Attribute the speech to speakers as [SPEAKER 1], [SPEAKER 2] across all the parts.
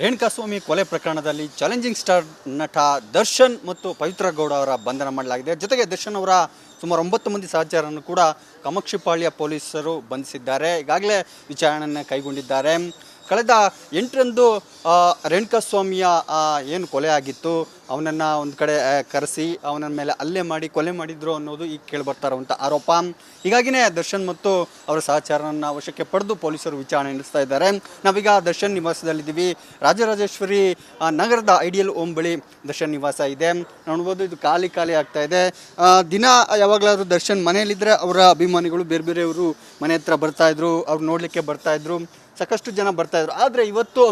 [SPEAKER 1] ರೇಣುಕಾಸ್ವಾಮಿ ಕೊಲೆ ಪ್ರಕರಣದಲ್ಲಿ challenging star ನಟ ದರ್ಶನ್ ಮತ್ತು ಪವಿತ್ರ ಗೌಡ ಅವರ ಬಂಧನ ಮಾಡಲಾಗಿದೆ. ಜೊತೆಗೆ ದರ್ಶನ್ ಅವರ ಸುಮಾರು 9 ಮಂದಿ ಸಹಚರರನ್ನು ಕೂಡ ಕಾಮಾಕ್ಷಿಪಾಳ್ಯ ಪೊಲೀಸರು ಬಂಧಿಸಿದ್ದಾರೆ. ಈಗಾಗಲೇ ವಿಚಾರಣೆಯನ್ನು ಕೈಗೊಂಡಿದ್ದಾರೆ. ಕಳೆದ 8ರಂದು ರೇಣುಕಾಸ್ವಾಮಿಯ ಏನು ಕೊಲೆ ಆಗಿತ್ತು ಅವನನ್ನು ಒಂದು ಕಡೆ ಕರೆಸಿ ಅವನ ಮೇಲೆ ಹಲ್ಲೆ ಮಾಡಿ ಕೊಲೆ ಮಾಡಿದ್ರು ಅನ್ನೋದು ಈಗ ಕೇಳಿಬರ್ತಾ ಇರುವಂಥ ಆರೋಪ. ಹೀಗಾಗಿನೇ ದರ್ಶನ್ ಮತ್ತು ಅವರ ಸಹಚರರನ್ನು ವಶಕ್ಕೆ ಪಡೆದು ಪೊಲೀಸರು ವಿಚಾರಣೆ ನಡೆಸ್ತಾ ಇದ್ದಾರೆ. ನಾವೀಗ ದರ್ಶನ್ ನಿವಾಸದಲ್ಲಿದ್ದೀವಿ. ರಾಜರಾಜೇಶ್ವರಿ ನಗರದ ಐಡಿಯಲ್ ಹೋಮ್ ಬಳಿ ದರ್ಶನ್ ನಿವಾಸ ಇದೆ. ನೋಡ್ಬೋದು ಇದು ಖಾಲಿ ಆಗ್ತಾ ಇದೆ. ದಿನ ಯಾವಾಗಲಾದರೂ ದರ್ಶನ್ ಮನೆಯಲ್ಲಿದ್ದರೆ ಅವರ ಅಭಿಮಾನಿಗಳು ಬೇರೆ ಬೇರೆಯವರು ಮನೆ ಹತ್ರ ಬರ್ತಾಯಿದ್ರು, ಅವ್ರು ನೋಡಲಿಕ್ಕೆ ಬರ್ತಾಯಿದ್ರು, ಸಾಕಷ್ಟು ಜನ ಬರ್ತಾಯಿದ್ರು. ಆದರೆ ಇವತ್ತು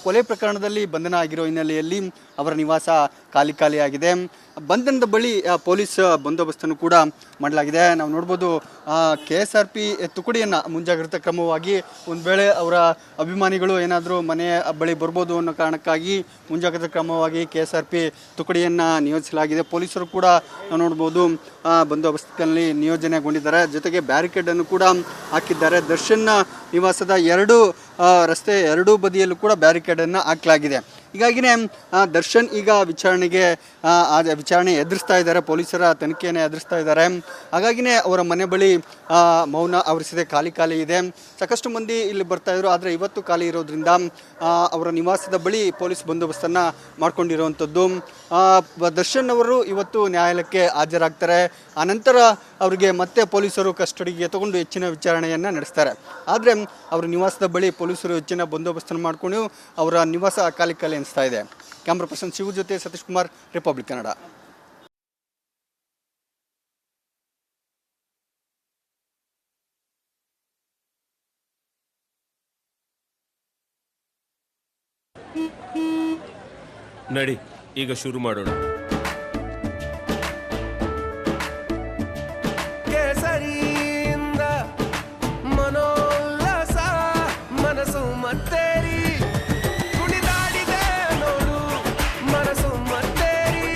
[SPEAKER 1] ಕೊಲೆ ಪ್ರಕರಣದಲ್ಲಿ ಬಂಧನ ಆಗಿರೋ ಹಿನ್ನೆಲೆಯಲ್ಲಿ ಅವರ ನಿವಾಸ ಖಾಲಿಯಾಗಿದೆ. ಬಂಧನದ ಬಳಿ ಪೊಲೀಸ್ ಬಂದೋಬಸ್ತನ್ನು ಕೂಡ ಮಾಡಲಾಗಿದೆ. ನಾವು ನೋಡ್ಬೋದು KSRP ತುಕಡಿಯನ್ನು ಮುಂಜಾಗ್ರತಾ ಕ್ರಮವಾಗಿ ಒಂದು ವೇಳೆ ಅವರ ಅಭಿಮಾನಿಗಳು ಏನಾದರೂ ಮನೆಯ ಬಳಿ ಬರ್ಬೋದು ಅನ್ನೋ ಕಾರಣಕ್ಕಾಗಿ ಮುಂಜಾಗ್ರತಾ ಕ್ರಮವಾಗಿ KSRP ತುಕಡಿಯನ್ನು ನಿಯೋಜಿಸಲಾಗಿದೆ. ಪೊಲೀಸರು ಕೂಡ ನಾವು ನೋಡ್ಬೋದು ಬಂದೋಬಸ್ತಿನಲ್ಲಿ ನಿಯೋಜನೆಗೊಂಡಿದ್ದಾರೆ. ಜೊತೆಗೆ ಬ್ಯಾರಿಕೇಡನ್ನು ಕೂಡ ಹಾಕಿದ್ದಾರೆ. ದರ್ಶನ್ ನಿವಾಸದ ರಸ್ತೆ ಎರಡೂ ಬದಿಯಲ್ಲೂ ಕೂಡ ಬ್ಯಾರಿಕೇಡನ್ನು ಹಾಕಲಾಗಿದೆ. ಹೀಗಾಗಿನೇ ದರ್ಶನ್ ಈಗ ವಿಚಾರಣೆ ಎದುರಿಸ್ತಾ ಇದ್ದಾರೆ, ಪೊಲೀಸರ ತನಿಖೆಯನ್ನು ಎದುರಿಸ್ತಾ ಇದ್ದಾರೆ. ಹಾಗಾಗಿನೇ ಅವರ ಮನೆ ಬಳಿ ಮೌನ ಆವರಿಸಿದೆ, ಖಾಲಿ ಇದೆ. ಸಾಕಷ್ಟು ಮಂದಿ ಇಲ್ಲಿ ಬರ್ತಾಯಿದ್ರು, ಆದರೆ ಇವತ್ತು ಖಾಲಿ ಇರೋದ್ರಿಂದ ಅವರ ನಿವಾಸದ ಬಳಿ ಪೊಲೀಸ್ ಬಂದೋಬಸ್ತನ್ನು ಮಾಡ್ಕೊಂಡಿರುವಂಥದ್ದು. ದರ್ಶನ್ ಅವರು ಇವತ್ತು ನ್ಯಾಯಾಲಯಕ್ಕೆ ಹಾಜರಾಗ್ತಾರೆ. ಆನಂತರ ಅವರಿಗೆ ಮತ್ತೆ ಪೊಲೀಸರು ಕಸ್ಟಡಿಗೆ ತಗೊಂಡು ಹೆಚ್ಚಿನ ವಿಚಾರಣೆಯನ್ನು ನಡೆಸ್ತಾರೆ. ಆದರೆ ಅವರ ನಿವಾಸದ ಬಳಿ ಪೊಲೀಸರು ಹೆಚ್ಚಿನ ಬಂದೋಬಸ್ತನ್ನು ಮಾಡಿಕೊಂಡು ಅವರ ನಿವಾಸ ಖಾಲಿ ಅನಿಸ್ತಾ ಇದೆ. ಕ್ಯಾಮ್ರಾ ಪರ್ಸನ್ ಶಿವ ಜೊತೆ ಸತೀಶ್ ಕುಮಾರ್, ರಿಪಬ್ಲಿಕ್ ಕನ್ನಡ.
[SPEAKER 2] ನಡಿ ಈಗ ಶುರು ಮಾಡೋಣ. ಕೇಸರಿಯಿಂದ ಮನೋಲ್ಲಾಸ ಮನಸ್ಸು ಮತ್ತೇರಿ ಕುಣಿದಾಡಿದೆ ನೋಡು, ಮನಸ್ಸು ಮತ್ತೇರಿ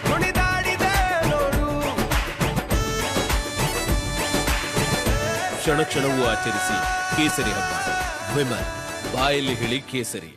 [SPEAKER 2] ಕುಣಿದಾಡಿದೆ ನೋಡು. ಕ್ಷಣ ಕ್ಷಣವೂ ಆಚರಿಸಿ ಕೇಸರಿ ಹಬ್ಬ. ವಿಮಲ್ ಬಾಯಲ್ಲಿ ಹೇಳಿ ಕೇಸರಿ.